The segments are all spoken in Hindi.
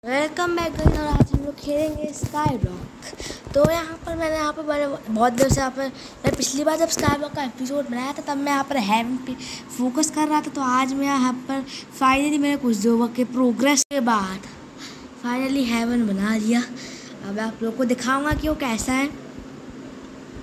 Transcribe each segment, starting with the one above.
Welcome back guys. और आज हम लोग खेलेंगे स्काई ब्लॉक। तो मैंने बहुत देर से मैं पिछली बार जब स्काई ब्लॉक का एपिसोड बनाया था तब मैं यहाँ पर हेवन पे फोकस कर रहा था। तो आज मैं यहाँ पर फाइनली मैंने कुछ दो के प्रोग्रेस के बाद फाइनली हेवन बना लिया। अब आप लोग को दिखाऊंगा कि वो कैसा है।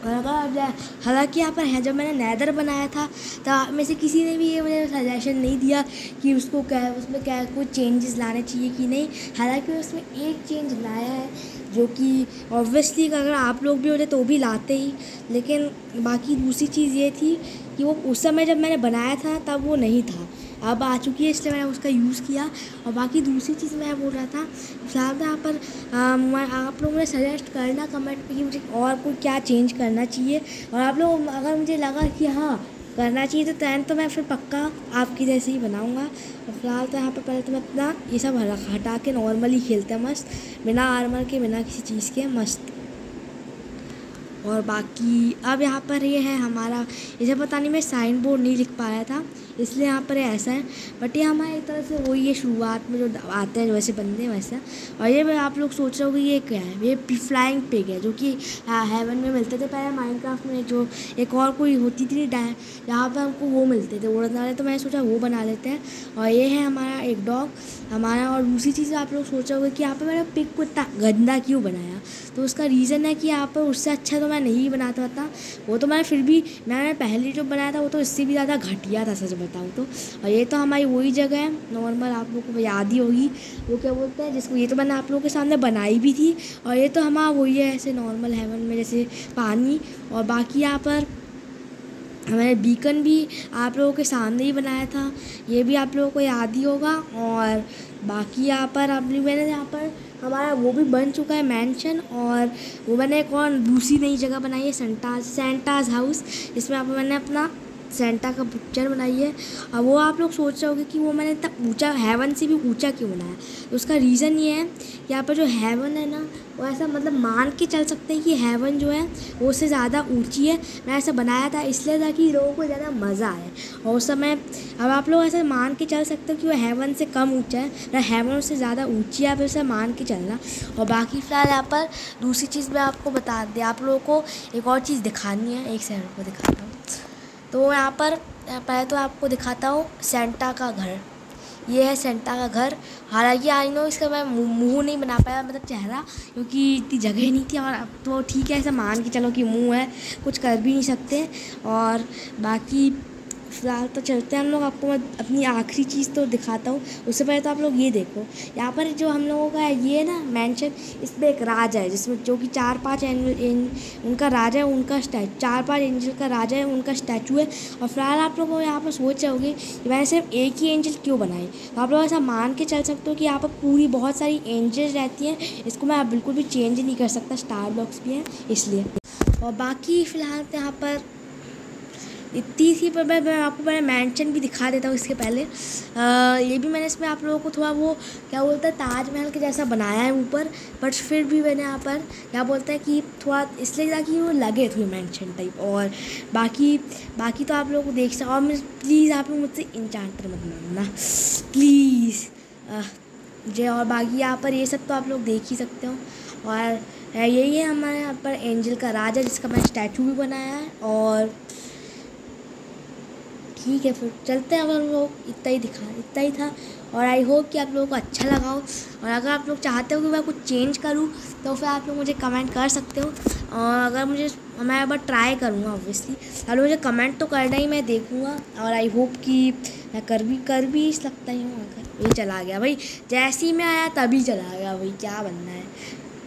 हालांकि यहाँ पर है, जब मैंने नैदर बनाया था तो आप में से किसी ने भी ये मुझे सजेशन नहीं दिया कि उसमें क्या कोई चेंजेस लाने चाहिए कि नहीं। हालांकि उसमें एक चेंज लाया है जो कि ऑब्वियसली अगर आप लोग भी होते तो भी लाते ही, लेकिन बाकी दूसरी चीज़ ये थी कि वो उस समय जब मैंने बनाया था तब वो नहीं था, अब आ चुकी है, इसलिए मैंने उसका यूज़ किया। और बाकी दूसरी चीज़ मैं बोल रहा था फिलहाल यहाँ पर आप लोग मुझे सजेस्ट करना कमेंट पे कि मुझे और कोई क्या चेंज करना चाहिए। और आप लोग अगर मुझे लगा कि हाँ करना चाहिए तो मैं फिर पक्का आपकी जैसे ही बनाऊँगा। और फिलहाल तो यहाँ पर पहले तो मैं अपना ये सब हटा के नॉर्मली खेलते हैं मस्त, बिना आर्मर के बिना किसी चीज़ के मस्त। और बाकी अब यहाँ पर ये है हमारा, इसे पता नहीं मैं साइन बोर्ड नहीं लिख पाया था इसलिए यहाँ पर ऐसा है, बट ये हमारे एक तरह से वही है शुरुआत में जो आते हैं वैसे बनते हैं वैसा। और ये मैं आप लोग सोच रहे हो कि ये क्या है, ये फ्लाइंग पिग है जो कि हेवन में मिलते थे पहले माइनक्राफ्ट में। जो एक और कोई होती थी जहाँ पर हमको वो मिलते थे उड़ने वाले, तो मैंने सोचा वो बना लेते हैं। और ये है हमारा एक डॉग हमारा। और दूसरी चीज़ आप लोग सोच रहे होगे कि यहाँ पर मैंने पिग को इतना गंदा क्यों बनाया, तो उसका रीज़न है कि यहाँ पर उससे अच्छा तो मैं नहीं बनाता था, वो तो मैंने पहले जो बनाया था वो तो इससे भी ज़्यादा घटिया था सच बताऊँ तो। और ये तो हमारी वही जगह है नॉर्मल, आप लोगों को याद ही होगी वो क्या बोलते हैं जिसको, ये तो मैंने आप लोगों के सामने बनाई भी थी। और ये तो हमारा वही है ऐसे नॉर्मल हेवन में जैसे पानी। और बाकी यहाँ पर हमारे बीकन भी आप लोगों के सामने ही बनाया था, ये भी आप लोगों को याद ही होगा। और बाकी यहाँ पर मैंने यहाँ पर हमारा वो भी बन चुका है मैंशन। और वो मैंने एक और दूसरी नई जगह बनाई है सेंटाज हाउस, इसमें आप मैंने अपना सेंटा का पिक्चर बनाई है। और वो आप लोग सोच रहे होगे कि वो मैंने इतना ऊंचा हेवन से भी ऊंचा क्यों बनाया, तो उसका रीज़न ये है कि यहाँ पर जो हेवन है ना वो ऐसा मतलब मान के चल सकते हैं कि हेवन जो है वो उससे ज़्यादा ऊंची है। मैं ऐसा बनाया था इसलिए ताकि लोगों को ज़्यादा मज़ा आए। और उस समय अब आप लोग ऐसा मान के चल सकते हो कि वो हेवन से कम ऊंचा है ना हेवन उससे ज़्यादा ऊंची है, आप उसे मान के चलना। और बाकी फ़िलहाल यहाँ पर दूसरी चीज़ मैं आपको बता दें, आप लोगों को एक और चीज़ दिखानी है, एक सेकंड को दिखाता हूँ। तो यहाँ पर पहले तो आपको दिखाता हूँ सेंटा का घर, ये है सेंटा का घर। हालांकि आई नो इसका मैं मुंह नहीं बना पाया, मतलब चेहरा, क्योंकि इतनी जगह नहीं थी। और अब तो ठीक है ऐसा मान के चलो कि मुंह है, कुछ कर भी नहीं सकते। और बाकी फ़िलहाल तो चलते हैं हम लोग, आपको मैं अपनी आखिरी चीज़ तो दिखाता हूँ। उससे पहले तो आप लोग ये देखो, यहाँ पर जो हम लोगों का है ये ना मैंशन, इसमें एक राजा है जिसमें जो कि 4-5 उनका राजा है, उनका 4-5 एंजल का राजा है, उनका स्टैचू है। और फिलहाल आप लोग यहाँ पर सोच रहे होगे कि मैंने सिर्फ एक ही एंजल क्यों बनाई, तो आप लोग ऐसा मान के चल सकते हो कि यहाँ पर पूरी बहुत सारी एंजल्स रहती हैं, इसको मैं बिल्कुल भी चेंज नहीं कर सकता, स्टार ब्लॉक्स भी हैं इसलिए। और बाकी फ़िलहाल तो यहाँ पर इतनी सी पर मैं आपको मैंने मैंशन भी दिखा देता हूँ इसके पहले। ये भी मैंने इसमें आप लोगों को थोड़ा वो क्या बोलता है ताजमहल के जैसा बनाया है ऊपर, बट फिर भी मैंने यहाँ पर क्या बोलता है कि थोड़ा इसलिए ताकि वो लगे थोड़ी मैंशन टाइप। और बाकी तो आप लोगों को देख सकते। और प्लीज़ आप लोग मुझसे इंचांटर मत मांगना प्लीज़ जय। और बाकी यहाँ पर ये सब तो आप लोग देख ही सकते हो। और यही है हमारे यहाँ पर एंजल का राजा जिसका मैं स्टैचू भी बनाया है। और ठीक है फिर चलते हैं, अब हम लोग इतना ही था। और आई होप कि आप लोगों को अच्छा लगा हो। और अगर आप लोग चाहते हो कि मैं कुछ चेंज करूं तो फिर आप लोग मुझे कमेंट कर सकते हो। और अगर मैं एक बार ट्राई करूँगा ऑब्वियसली, अगर मुझे कमेंट तो करना ही, मैं देखूँगा। और आई होप कि मैं कर भी सकता ही हूँ। अगर ये चला गया भाई, जैसे ही मैं आया तभी चला गया भाई, क्या बनना है।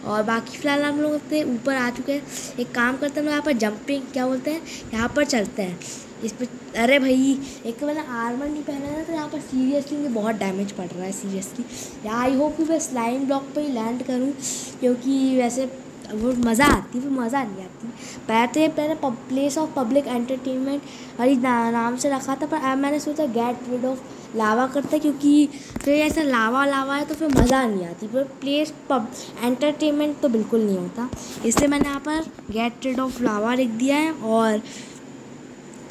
और बाकी फ़िलहाल हम लोग अपने ऊपर आ चुके हैं। एक काम करते हैं हम यहाँ पर जंपिंग क्या बोलते हैं, यहाँ पर चलते हैं इस पर। अरे भाई एक तो मैंने आर्मर नहीं पहना है तो यहाँ पर सीरियसली मुझे बहुत डैमेज पड़ रहा है सीरियसली। या आई होप कि मैं स्लाइम ब्लॉक पर ही लैंड करूँ, क्योंकि वैसे वो मज़ा आती है, वो मज़ा नहीं आती। पहले प्लेस ऑफ पब्लिक एंटरटेनमेंट वाली नाम से रखा था, पर अब मैंने सोचा गेट रिड ऑफ लावा करता है, क्योंकि फिर ऐसा लावा है तो फिर मज़ा नहीं आती, पर प्लेस एंटरटेनमेंट तो बिल्कुल नहीं होता, इसलिए मैंने यहाँ पर गेट रिड ऑफ लावा लिख दिया है। और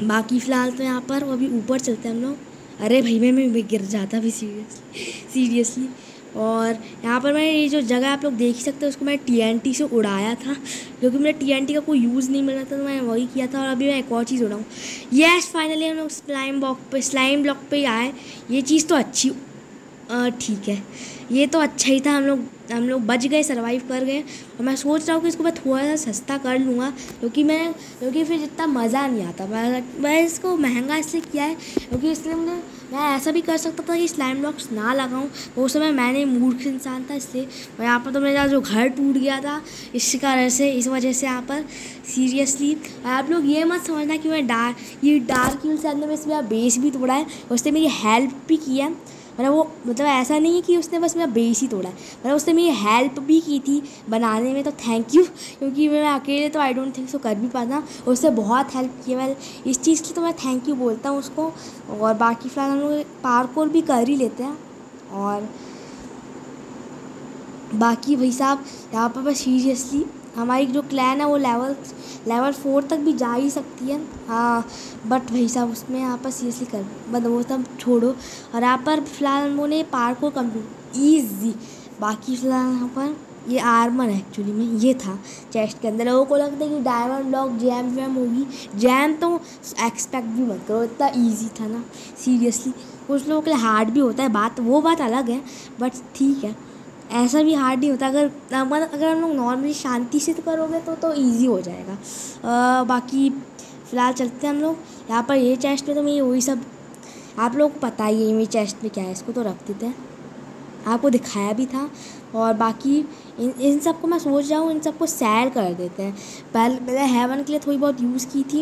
बाकी फ़िलहाल तो यहाँ पर अभी ऊपर चलते हैं हम लोग। अरे भाई मैं गिर जाता भी सीरियसली। और यहाँ पर मैं ये जो जगह आप लोग देख ही सकते हैं उसको मैं TNT से उड़ाया था, क्योंकि मुझे TNT का कोई यूज़ नहीं मिल रहा था तो मैं वही किया था। और अभी मैं एक और चीज़ उड़ाऊँ। यस, फाइनली हम लोग स्लाइम ब्लॉक पे आए। ये चीज़ तो अच्छी, ठीक है, ये तो अच्छा ही था। हम लोग बच गए, सर्वाइव कर गए। और मैं सोच रहा हूँ कि इसको मैं थोड़ा सा सस्ता कर लूँगा, क्योंकि फिर जितना मज़ा नहीं आता। मैं इसको महंगा इसलिए किया है क्योंकि इसलिए मैं ऐसा भी कर सकता था कि स्लाइम ब्लॉक्स ना लगाऊं। उस समय मैंने मूर्ख इंसान था इसलिए। और यहाँ पर तो मेरा जो घर टूट गया था इस वजह से यहाँ पर सीरियसली आप लोग ये मत समझना कि मैं डार्क यूल से अंदर में मेरा बेस भी तोड़ा है। उसने मेरी हेल्प भी की है। मतलब ऐसा नहीं है कि उसने बस मेरा बेस ही तोड़ा है, मतलब उसने मेरी हेल्प भी की थी बनाने में। तो थैंक यू, क्योंकि मैं अकेले तो आई डोंट थिंक सो कर भी पाता। उससे बहुत हेल्प की है, इस चीज़ की तो मैं थैंक यू बोलता हूँ उसको। और बाकी फ़िलहाल हम लोग पार्कोर भी कर ही लेते हैं। और बाकी भाई साहब यहाँ पर बस सीरियसली हमारी जो क्लैन है वो लेवल 4 तक भी जा ही सकती है। हाँ, बट भाई साहब उसमें यहाँ पर सीरियसली कर मतलब वो सब छोड़ो। और यहाँ पर फ़िलहाल हम लोगों ने पार्क को कंप्लीट ईजी। बाकी फ़िलहाल यहाँ पर ये आर्मर एक्चुअली में ये था चेस्ट के अंदर। लोगों को लगता है कि डायमंड ब्लॉक जैम होगी। जैम तो एक्सपेक्ट भी मत करो, इतना ईजी था ना सीरियसली। कुछ लोगों के लिए हार्ड भी होता है, वो बात अलग है, बट ठीक है, ऐसा भी हार्ड नहीं होता। अगर हम लोग नॉर्मली शांति से तो करोगे तो ईजी हो जाएगा। बाकी फ़िलहाल चलते हैं हम लोग। यहाँ पर ये चेस्ट में तो मैं वही सब आप लोगों को पता ही है मेरी चेस्ट में क्या है, इसको तो रख देते हैं, आपको दिखाया भी था। और बाकी इन सब को मैं सोच रहा हूँ इन सबको सैल कर देते हैं। पहले मैंने हेवन के लिए थोड़ी बहुत यूज़ की थी,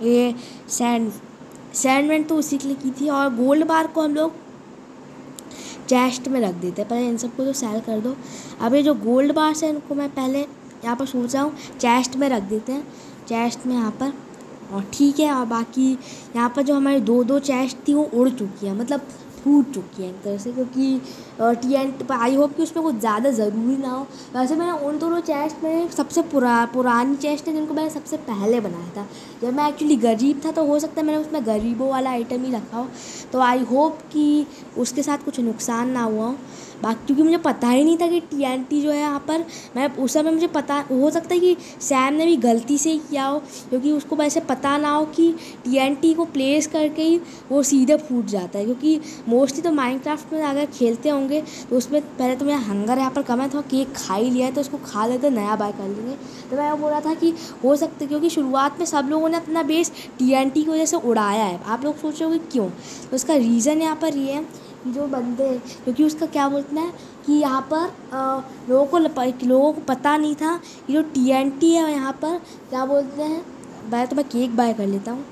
ये सैंडमेंट तो उसी के लिए की थी। और गोल्ड बार को हम लोग चेस्ट में रख देते हैं। पहले इन सबको तो सेल कर दो। अब ये जो गोल्ड बार्स है इनको मैं पहले यहाँ पर सोच रहा हूँ चेस्ट में रख देते हैं, चेस्ट में यहाँ पर। और ठीक है, और बाकी यहाँ पर जो हमारी दो चेस्ट थी वो उड़ चुकी है, मतलब टूट चुकी है एक तरह से, क्योंकि TNT आई होप कि उसमें कुछ ज़्यादा ज़रूरी ना हो। वैसे मैंने उन दोनों चेस्ट में सबसे पुरानी चेस्ट है जिनको मैंने सबसे पहले बनाया था। जब मैं एक्चुअली गरीब था तो हो सकता है मैंने उसमें गरीबों वाला आइटम ही रखा हो, तो आई होप कि उसके साथ कुछ नुकसान ना हुआ हो। बाकी क्योंकि मुझे पता ही नहीं था कि TNT जो है यहाँ पर, मैं उस समय मुझे पता हो सकता है कि सैम ने भी गलती से ही किया हो, क्योंकि उसको वैसे पता ना हो कि TNT को प्लेस करके ही वो सीधे फूट जाता है। क्योंकि मोस्टली तो माइनक्राफ्ट में अगर खेलते होंगे तो उसमें पहले तो मेरा हंगर यहाँ पर कम है, तो केक खा ही लिया है तो उसको खा लेते नया बाय कर लेंगे। तो मैं बोल रहा था कि हो सकता है, क्योंकि शुरुआत में सब लोगों ने अपना बेस TNT की वजह से उड़ाया है। आप लोग सोचोगे क्यों, तो उसका रीज़न यहाँ पर ये है कि जो बंदे, क्योंकि उसका क्या बोलते हैं कि यहाँ पर लोगों को पता नहीं था कि जो TNT है यहाँ पर क्या बोलते हैं। तो मैं केक बाय कर लेता हूँ।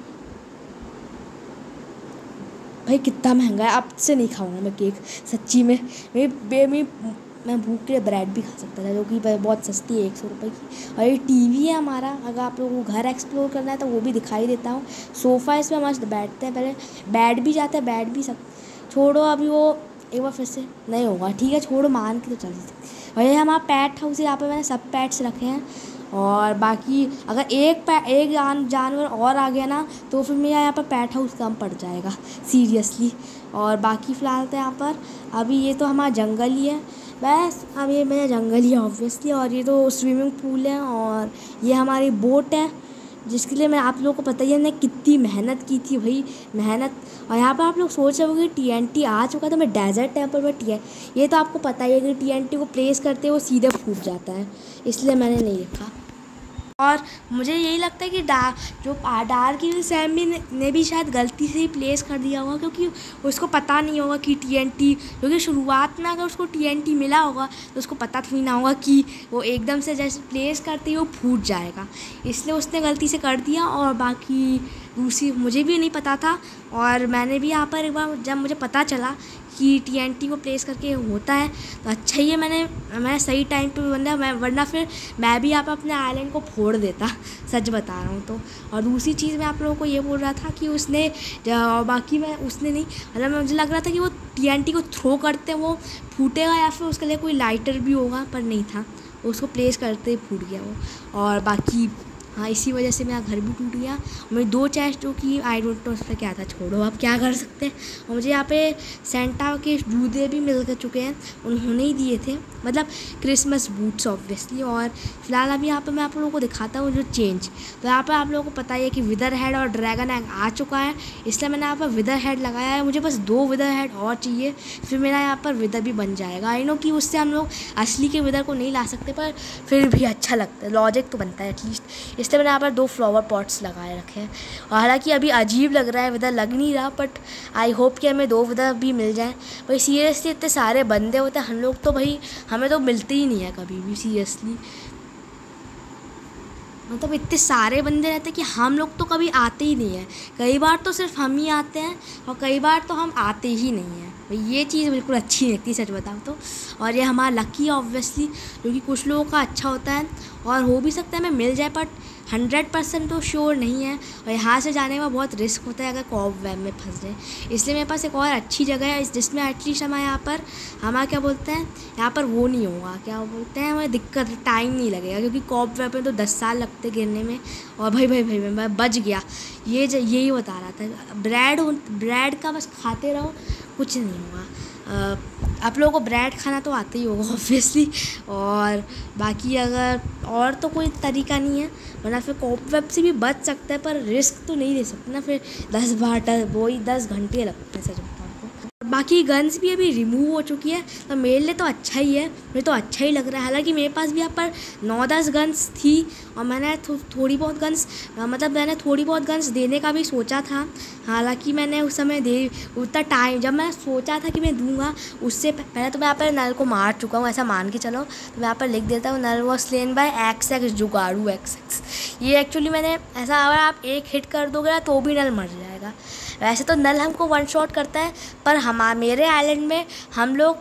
भाई कितना महंगा है, अब से नहीं खाऊंगा मैं केक सच्ची में। मैं भूख के लिए ब्रेड भी खा सकता था, जो कि बहुत सस्ती है 100 रुपये की। और ये TV है हमारा, अगर आप लोगों को घर एक्सप्लोर करना है तो वो भी दिखाई देता हूँ। सोफ़ा इसमें मस्त बैठते हैं, पहले बैठ भी जाते हैं, बैठ भी छोड़ो अभी वो एक बार फिर से नहीं होगा, ठीक है छोड़ो, मान के तो चल सकते। और ये हमारा पेट हाउस है, यहाँ पर मैंने सब पेट्स रखे हैं। और बाकी अगर एक जानवर और आ गया ना तो फिर मेरा यहाँ पर पेट हाउस कम पड़ जाएगा सीरियसली। और बाकी फ़िलहाल तो यहाँ पर अभी ये तो हमारा जंगल ही है, बस अब ये मेरा जंगल ही है ऑब्वियसली। और ये तो स्विमिंग पूल है और ये हमारी बोट है, जिसके लिए मैं आप लोगों को पता ही है मैंने कितनी मेहनत की थी भाई, मेहनत। और यहाँ पर आप लोग सोच रहे होंगे TNT आ चुका था, मैं डेजर्ट टेम्पल में ये तो आपको पता ही है कि TNT को प्लेस करते वो सीधे फूट जाता है, इसलिए मैंने नहीं लिखा। और मुझे यही लगता है कि डार्क सैम ने भी शायद गलती से ही प्लेस कर दिया होगा, क्योंकि उसको पता नहीं होगा कि TNT, क्योंकि शुरुआत में अगर उसको TNT मिला होगा तो उसको पता थोड़ी ना होगा कि वो एकदम से जैसे प्लेस करते ही वो फूट जाएगा, इसलिए उसने गलती से कर दिया। और बाकी दूसरी मुझे भी नहीं पता था, और मैंने भी यहाँ पर एक बार जब मुझे पता चला कि TNT को प्लेस करके होता है तो अच्छा ही है, मैं सही टाइम पे वरना फिर मैं भी यहाँ पर अपने आइलैंड को फोड़ देता, सच बता रहा हूँ तो। और दूसरी चीज़ मैं आप लोगों को ये बोल रहा था कि उसने नहीं, मतलब मुझे लग रहा था कि वो TNT को थ्रो करते वो फूटेगा या फिर उसके लिए कोई लाइटर भी होगा, पर नहीं था, उसको प्लेस करते ही फूट गया वो। और बाकी हाँ, इसी वजह से मेरा घर भी टूट गया। मेरी 2 चेस्ट जो कि आई डोंट नो उस पर क्या था, छोड़ो, अब क्या कर सकते हैं। और मुझे यहाँ पे सेंटा के जूते भी मिल चुके हैं, उन्होंने ही दिए थे, मतलब क्रिसमस बूट्स ऑब्वियसली। और फिलहाल अभी यहाँ पे मैं आप लोगों को दिखाता हूँ जो चेंज। तो यहाँ पर आप लोगों को पता ही है कि विदर हेड और ड्रैगन एग आ चुका है, इसलिए मैंने यहाँ पर विदर हेड लगाया है। मुझे बस 2 विदर हेड और चाहिए, फिर मेरा यहाँ पर विदर भी बन जाएगा। आई नो कि उससे हम लोग असली के विदर को नहीं ला सकते, पर फिर भी अच्छा लगता है, लॉजिक तो बनता है एटलीस्ट, इसलिए मैंने यहाँ पर 2 फ्लावर पॉट्स लगाए रखे हैं। और हालांकि अभी अजीब लग रहा है, विदर लग नहीं रहा, बट आई होप कि हमें 2 विदर भी मिल जाएँ। भाई सीरियसली इतने सारे बंदे होते हैं, हम लोग तो भाई हमें तो मिलते ही नहीं है कभी भी, सीरियसली। मतलब इतने सारे बंदे रहते हैं कि हम लोग तो कभी आते ही नहीं हैं। कई बार तो सिर्फ हम ही आते हैं और कई बार तो हम आते ही नहीं हैं। भाई ये चीज़ बिल्कुल अच्छी नहीं लगती, सच बताऊँ तो। और ये हमारा लकी है ऑब्वियसली, क्योंकि कुछ लोगों का अच्छा होता है और हो भी सकता है हमें मिल जाए, बट 100% तो श्योर नहीं है। और यहाँ से जाने में बहुत रिस्क होता है अगर कॉबवेब में फंस जाए, इसलिए मेरे पास एक और अच्छी जगह है जिसमें एटलीस्ट हमारे यहाँ पर क्या बोलते हैं, यहाँ पर वो नहीं होगा, क्या बोलते हैं, हमें दिक्कत टाइम नहीं लगेगा, क्योंकि कॉबवेब में तो 10 साल लगते गिरने में। और भाई मैं बच गया, यही बता रहा था। ब्रेड का बस खाते रहो, कुछ नहीं होगा। आप लोगों को ब्रेड खाना तो आता ही होगा ऑब्वियसली, और बाकी अगर और तो कोई तरीका नहीं है, वरना फिर कॉबवेब से भी बच सकता है, पर रिस्क तो नहीं ले सकते ना, फिर 10 घंटे लगते हैं सच बताऊं तो। बाकी गन्स भी अभी रिमूव हो चुकी है, तो मेरे लिए तो अच्छा ही है, मुझे तो अच्छा ही लग रहा है। हालांकि मेरे पास भी यहाँ पर 9-10 गन्स थी और मैंने थोड़ी बहुत गन्स देने का भी सोचा था। हालांकि मैंने उस समय उतना टाइम जब मैं सोचा था कि मैं दूंगा, उससे पहले तो मैं यहाँ पर नल को मार चुका हूँ, ऐसा मान के चलो। तो मैं यहाँ पर लिख देता हूँ, null was slain by XX जुगाड़ू XX। ये एक्चुअली मैंने ऐसा, अगर आप एक हिट कर दोगे ना तो भी नल मर जाएगा। वैसे तो नल हमको 1 शॉट करता है, पर मेरे आइलैंड में हम लोग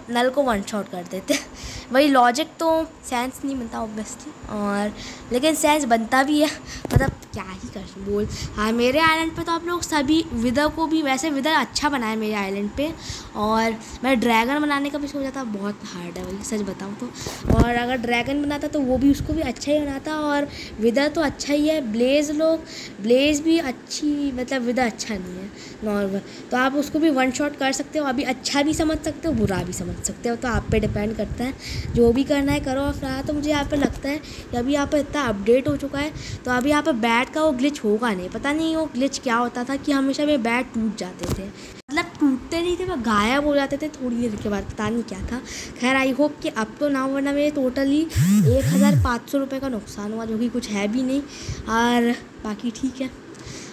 नल को 1 शॉट कर देते हैं। वही लॉजिक तो सेंस नहीं बनता ऑब्वियसली, और लेकिन सेंस बनता भी है, मतलब क्या ही कर बोल। हाँ, मेरे आइलैंड पे तो आप लोग सभी विदर को भी, वैसे विदर अच्छा बना है मेरे आइलैंड पे, और मैं ड्रैगन बनाने का भी सोचा था, बहुत हार्ड है वही सच बताऊँ तो। और अगर ड्रैगन बनाता तो वो भी उसको भी अच्छा ही बनाता, और विदर तो अच्छा ही है। ब्लेज भी अच्छी, मतलब विदर अच्छा नहीं है नॉर्मल, तो आप उसको भी 1 शॉट कर सकते हो। अभी अच्छा भी समझ सकते हो, बुरा भी समझ सकते हो, तो आप पे डिपेंड करता है, जो भी करना है करो। और फिलहाल तो मुझे यहाँ पर लगता है कि अभी यहाँ पर इतना अपडेट हो चुका है, तो अभी यहाँ पर बैट का वो ग्लिच होगा नहीं। पता नहीं वो ग्लिच क्या होता था कि हमेशा मेरे बैट टूट जाते थे, मतलब टूटते नहीं थे, वो गायब हो जाते थे थोड़ी देर के बाद, पता नहीं क्या था। खैर आई होप कि अब तो ना, वरना मेरे टोटली 1500 रुपये का नुकसान हुआ, जो कि कुछ है भी नहीं। और बाकी ठीक है।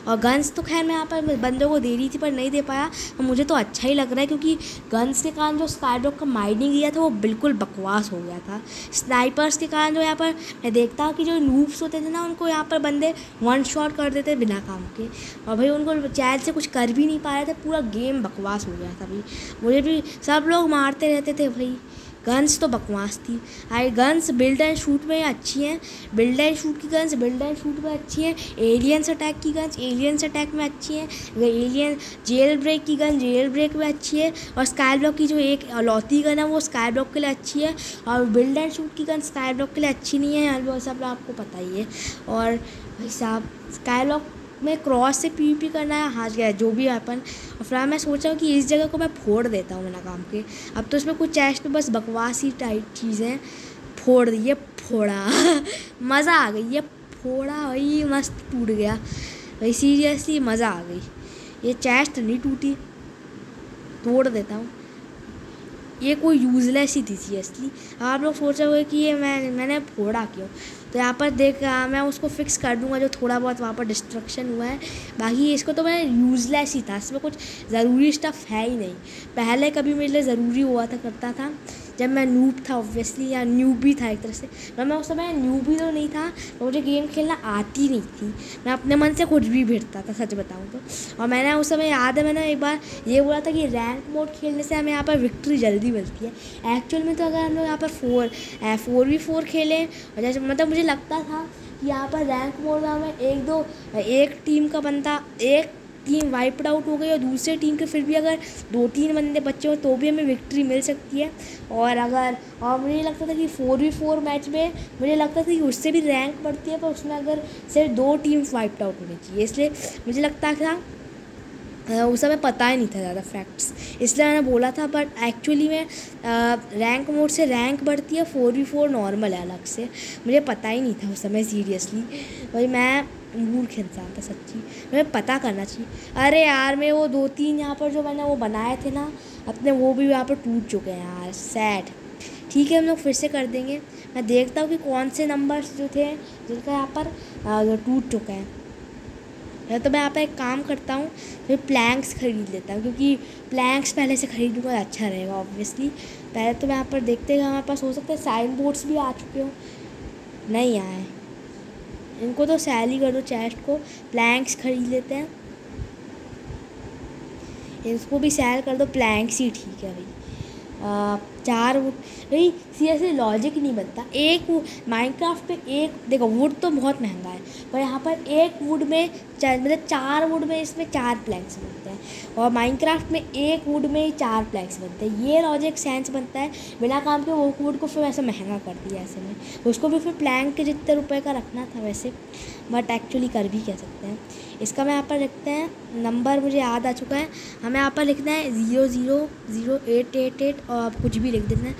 और गन्स तो खैर मैं यहाँ पर बंदों को दे रही थी, पर नहीं दे पाया, और मुझे तो अच्छा ही लग रहा है, क्योंकि गन्स के कारण जो स्काईब्लॉक का माइनिंग दिया था वो बिल्कुल बकवास हो गया था। स्नाइपर्स के कारण जो यहाँ पर मैं देखता हूँ कि जो नूब्स होते थे ना, उनको यहाँ पर बंदे 1 शॉट कर देते बिना काम के, और भाई उनको चैन से कुछ कर भी नहीं पा रहे थे, पूरा गेम बकवास हो गया था भाई। मुझे भी सब लोग मारते रहते थे भाई, गन्स तो बकवास थी। गन्स बिल्ड एंड शूट में अच्छी हैं, बिल्ड एंड शूट की गन्स बिल्ड एंड शूट में अच्छी हैं, एलियंस अटैक की गन्स एलियंस अटैक में अच्छी हैं, एलियन जेल ब्रेक की गन जेल ब्रेक में अच्छी है, और स्काई ब्लॉक की जो एक अलौती गन है वो स्काई ब्लॉक के लिए अच्छी है, और बिल्ड एंड शूट की गन स्काई ब्लॉक के लिए अच्छी नहीं है, वो सब आपको पता ही है। और भाई साहब स्काई ब्लॉक में क्रॉस से PvP करना है, हार गया जो भी अपन। और फिर मैं सोचा कि इस जगह को मैं फोड़ देता हूँ बिना काम के। अब तो इसमें कुछ चेस्ट में बस बकवास ही टाइप चीज़ें फोड़ दी, ये फोड़ा मज़ा आ गई, ये फोड़ा भाई मस्त टूट गया भाई, सीरियसली मज़ा आ गई। ये चेस्ट नहीं टूटी, तोड़ देता हूँ, ये कोई यूज़लेस ही थी सीरियसली। आप लोग सोच रहे हो कि ये मैंने फोड़ा क्यों, तो यहाँ पर देख मैं उसको फिक्स कर दूँगा जो थोड़ा बहुत वहाँ पर डिस्ट्रक्शन हुआ है। बाकी इसको तो मैं यूज़लेस ही था, इसमें कुछ ज़रूरी स्टफ़ है ही नहीं। पहले कभी मेरे लिए ज़रूरी हुआ था, करता था जब मैं न्यूब था ऑब्वियसली, या न्यूब भी था एक तरह से, पर मैं उस समय न्यूब भी तो नहीं था, तो मुझे गेम खेलना आती नहीं थी, मैं अपने मन से कुछ भी भिड़ता था सच बताऊँ तो। और मैंने उस समय याद है, मैंने एक बार ये बोला था कि रैंक मोड खेलने से हमें यहाँ पर विक्ट्री जल्दी मिलती है। एक्चुअल में तो अगर हम लोग यहाँ पर 4v4 खेलें, और जैसे मतलब मुझे लगता था कि यहाँ पर रैंक मोड में हमें एक टीम का बंदा, एक टीम वाइपड आउट हो गई और दूसरे टीम के फिर भी अगर 2-3 बंदे बच्चे हो तो भी हमें विक्ट्री मिल सकती है। और मुझे लगता था कि 4v4 मैच में मुझे लगता था कि उससे भी रैंक बढ़ती है, पर उसमें अगर सिर्फ 2 टीम्स वाइपड आउट होनी चाहिए, इसलिए मुझे लगता था उस समय पता ही नहीं था ज़्यादा फैक्ट्स, इसलिए मैंने बोला था। बट एक्चुअली में रैंक मोड से रैंक बढ़ती है, 4v4 नॉर्मल है अलग से, मुझे पता ही नहीं था उस समय सीरियसली। भाई मैं मूर्ख इंसान था सच्ची, मुझे पता करना चाहिए। अरे यार मैं वो 2-3 यहाँ पर जो मैंने वो बनाए थे ना अपने, वो भी यहाँ पर टूट चुके हैं यार, सैड। ठीक है हम लोग फिर से कर देंगे। मैं देखता हूँ कि कौन से नंबर्स जो थे जिनका यहाँ पर टूट चुका है। तो मैं यहाँ पर एक काम करता हूँ, फिर प्लैंक्स खरीद लेता हूँ, क्योंकि प्लैंक्स पहले से खरीदूँगा तो अच्छा रहेगा ऑब्वियसली। पहले तो मैं यहाँ पर देखते हैं हमारे पास हो सकता है साइन बोर्ड्स भी आ चुके हो, नहीं आए, इनको तो सेल ही कर दो चेस्ट को। प्लैंक्स खरीद लेते हैं, इसको भी सेल कर दो, प्लैंक्स ही ठीक है भाई। 4 वुड भाई सीरियसली लॉजिक नहीं बनता। एक माइनक्राफ्ट पे एक देखो वुड तो बहुत महंगा है, पर यहाँ पर एक वुड में मतलब 4 वुड में इसमें 4 प्लैंक्स बनते हैं, और माइनक्राफ्ट में एक वुड में ही 4 प्लैंक्स बनते हैं। ये लॉजिक सेंस बनता है बिना काम के। वो वुड को फिर वैसे महंगा कर दिया ऐसे में, उसको भी फिर प्लैंक के जितने रुपए का रखना था वैसे, बट एक्चुअली कर भी कह सकते हैं। इसका मैं यहाँ पर लिखते हैं नंबर, मुझे याद आ चुका है, हमें यहाँ पर लिखना है 000888 और आप कुछ भी लिख देते हैं।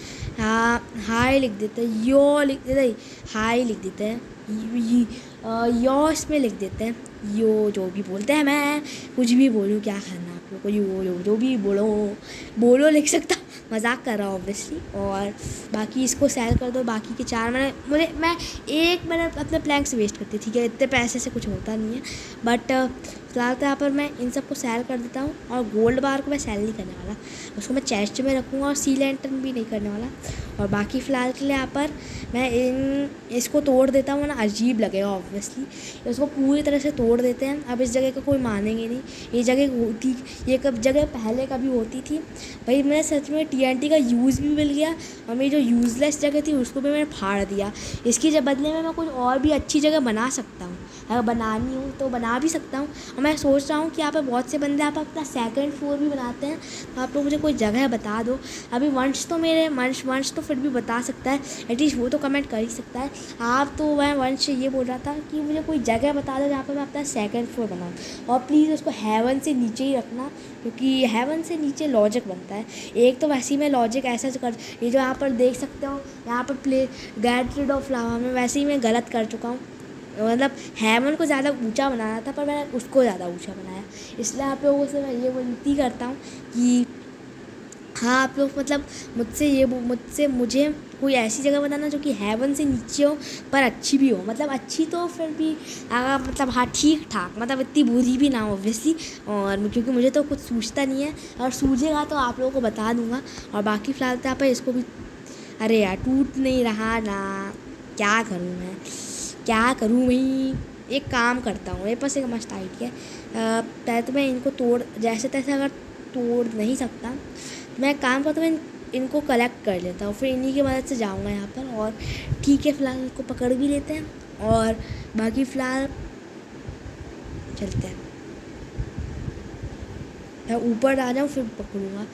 हाई लिख देते हैं, यो लिख देते हैं, हाई लिख देते हैं, यो इसमें लिख देते हैं, यो जो भी बोलते हैं, मैं कुछ भी बोलूँ, क्या करना आप लोग को, यो जो भी बोलो लिख सकता, मजाक कर रहा हूँ ऑब्वियसली। और बाकी इसको सेल कर दो, बाकी के 4 मैं अपने प्लैंक्स वेस्ट करती, ठीक है, इतने पैसे से कुछ होता नहीं है। बट फिलहाल तो यहाँ पर मैं इन सबको सेल कर देता हूँ, और गोल्ड बार को मैं सेल नहीं करने वाला, उसको मैं चेस्ट में रखूँगा, और सी लैंटर्न भी नहीं करने वाला। और बाकी फ़िलहाल के लिए यहाँ पर मैं इसको तोड़ देता हूँ ना, अजीब लगेगा ऑब्वियसली, इसको पूरी तरह से तोड़ देते हैं। अब इस जगह का कोई मानेंगे नहीं, ये जगह पहले कभी होती थी भाई। मैं सच में TNT का यूज़ भी मिल गया, और मेरी जो यूज़लेस जगह थी उसको भी मैंने फाड़ दिया। इसकी बदले में मैं कुछ और भी अच्छी जगह बना सकता हूँ, अगर बनानी हो तो बना भी सकता हूँ। और मैं सोच रहा हूँ कि यहाँ पर बहुत से बंदे आप अपना 2nd फ्लोर भी बनाते हैं, तो आप लोग मुझे कोई जगह बता दो। अभी वंश तो फिर भी बता सकता है, एटलीस्ट वो तो कमेंट कर ही सकता है। आप तो मैं वंश से ये बोल रहा था कि मुझे कोई जगह बता दो जहाँ पर मैं अपना 2nd फ्लोर बनाऊँ, और प्लीज़ उसको हेवन से नीचे ही रखना, क्योंकि हेवन से नीचे लॉजिक बनता है। एक तो वैसे ही मैं लॉजिक ऐसा कर, ये जो यहाँ पर देख सकते हो यहाँ पर गेट रिड ऑफ लावा में वैसे ही मैं गलत कर चुका हूँ, मतलब हेवन को ज़्यादा ऊंचा बनाना था पर मैंने उसको ज़्यादा ऊंचा बनाया। इसलिए आप लोगों से मैं ये विनती करता हूँ कि हाँ आप लोग मतलब मुझे कोई ऐसी जगह बताना जो कि हेवन से नीचे हो पर अच्छी भी हो, मतलब अच्छी तो फिर भी मतलब हाँ ठीक ठाक, मतलब इतनी बुरी भी ना हो ऑब्वियसली। और क्योंकि मुझे तो कुछ सूझता नहीं है, और सूझेगा तो आप लोगों को बता दूँगा। और बाकी फ़िलहाल तो यहाँ पर इसको भी, अरे यार टूट नहीं रहा ना, क्या करूँ भाई। एक काम करता हूँ, मेरे पास एक मस्त आइडिया है। पहले तो मैं इनको तोड़ जैसे तैसे, अगर तोड़ नहीं सकता मैं एक काम करता हूँ, मैं इनको कलेक्ट कर लेता हूँ, फिर इन्हीं की मदद से जाऊँगा यहाँ पर। और ठीक है फ़िलहाल इनको पकड़ भी लेते हैं, और बाकी फ़िलहाल चलते हैं। मैं ऊपर आ जाऊँ फिर पकड़ूँगा।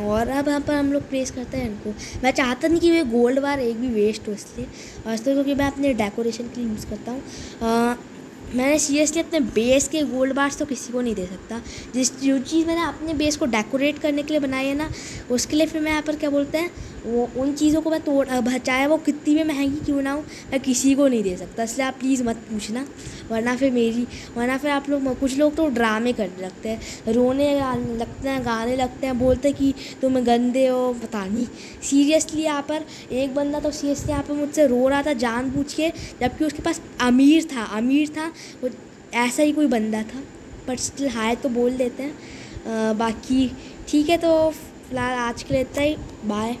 और अब यहाँ पर हम लोग प्लेस करते हैं इनको। मैं चाहता नहीं कि वे गोल्ड बार एक भी वेस्ट हो, इसलिए क्योंकि मैं अपने डेकोरेशन के लिए यूज़ करता हूँ। मैंने सीरियसली अपने बेस के गोल्ड बार्स तो किसी को नहीं दे सकता। जो चीज़ मैंने अपने बेस को डेकोरेट करने के लिए बनाई है ना, उसके लिए फिर मैं यहाँ पर क्या बोलते हैं, वो उन चीज़ों को मैं चाहे वो कितनी भी महंगी क्यों ना हो, मैं किसी को नहीं दे सकता। इसलिए आप प्लीज़ मत पूछना, वरना फिर आप लोग, कुछ लोग तो ड्रामे करने लगते हैं, रोने लगते हैं, गाने लगते हैं, बोलते हैं कि तुम गंदे हो, पता नहीं। सीरियसली यहाँ पर एक बंदा तो सीरियसली यहाँ पर मुझसे रो रहा था जानबूझ के, जबकि उसके पास अमीर था वो, ऐसा ही कोई बंदा था। बट स्टिल हाय तो बोल देते हैं। बाकी ठीक है, तो फिलहाल आज के लिए इतना ही, बाय।